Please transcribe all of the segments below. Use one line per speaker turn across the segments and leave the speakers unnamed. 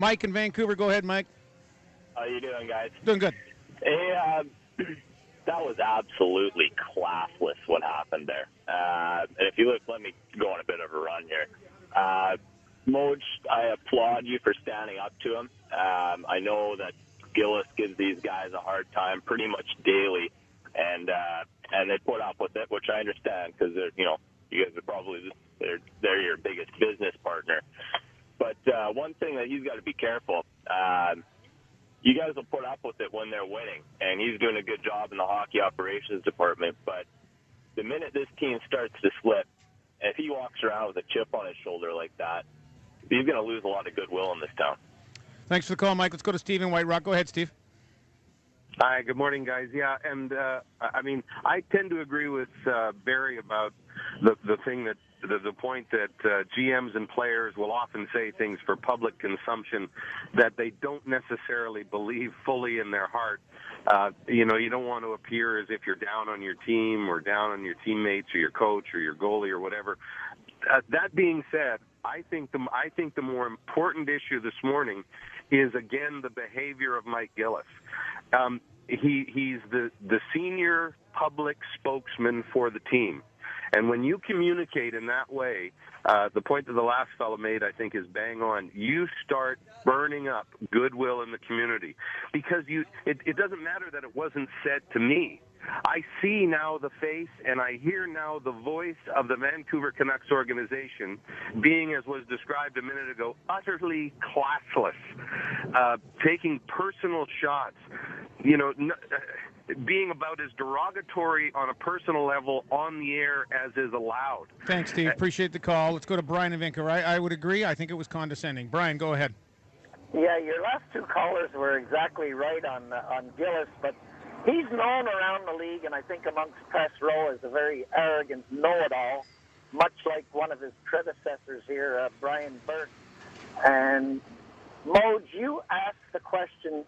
Mike in Vancouver. Go ahead, Mike.
How you doing, guys?
Doing good.
Hey, that was absolutely classless what happened there. And if you look, let me go on a bit of a run here. Moj, I applaud you for standing up to him. I know that Gillis gives these guys a hard time pretty much daily, and they put up with it, which I understand because you guys are probably they're your biggest business partner. But one thing that he's got to be careful. You guys will put up with it when they're winning, and he's doing a good job in the hockey operations department. But the minute this team starts to slip, if he walks around with a chip on his shoulder like that, he's going to lose a lot of goodwill in this town.
Thanks for the call, Mike. Let's go to Steve in White Rock. Go ahead, Steve.
Hi, good morning, guys. Yeah, and I tend to agree with Barry about the thing that the point that GMs and players will often say things for public consumption that they don't necessarily believe fully in their heart. You don't want to appear as if you're down on your team or down on your teammates or your coach or your goalie or whatever. That being said, I think the more important issue this morning is, again, the behavior of Mike Gillis. He's the senior public spokesman for the team. And when you communicate in that way, the point that the last fellow made, I think, is bang on. You start burning up goodwill in the community because it doesn't matter that it wasn't said to me. I see now the face and I hear now the voice of the Vancouver Canucks organization being, as was described a minute ago, utterly classless, taking personal shots, being about as derogatory on a personal level on the air as is allowed.
Thanks, Steve. Appreciate the call. Let's go to Brian in Vancouver. I would agree. I think it was condescending. Brian, go ahead.
Yeah, your last two callers were exactly right on Gillis, but he's known around the league, and I think amongst press row, as a very arrogant know-it-all, much like one of his predecessors here, Brian Burke. And, Moj, you asked the question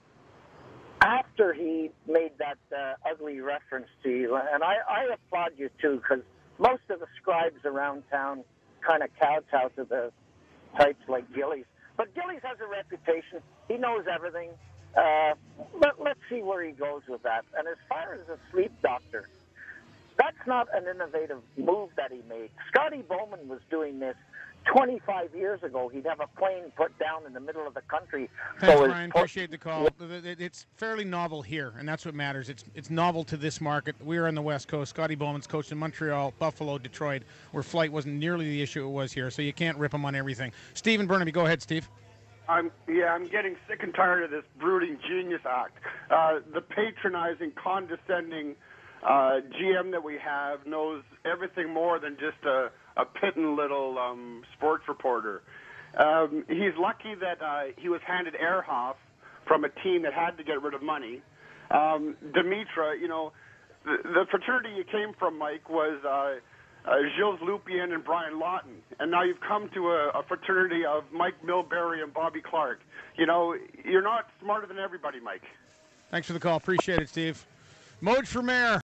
after he made that ugly reference to you, and I applaud you, too, because most of the scribes around town kind of kowtow to the types like Gillies. But Gillies has a reputation. He knows everything. Let's see where he goes with that. And as far as a sleep doctor, that's not an innovative move that he made. Scotty Bowman was doing this 25 years ago. He'd have a plane put down in the middle of the country.
Thanks, Brian. Appreciate the call. It's fairly novel here, and that's what matters. It's novel to this market. We're on the West Coast. Scotty Bowman's coached in Montreal, Buffalo, Detroit, where flight wasn't nearly the issue it was here, so you can't rip him on everything. Steve in Burnaby. Go ahead, Steve.
I'm getting sick and tired of this brooding genius act. The patronizing, condescending GM that we have knows everything more than just a piddling little sports reporter. He's lucky that he was handed Ehrhoff from a team that had to get rid of money. Dimitra, the fraternity you came from, Mike, was Gilles Lupien and Brian Lawton. And now you've come to a fraternity of Mike Milbury and Bobby Clark. You're not smarter than everybody, Mike.
Thanks for the call. Appreciate it, Steve. Moj for mayor.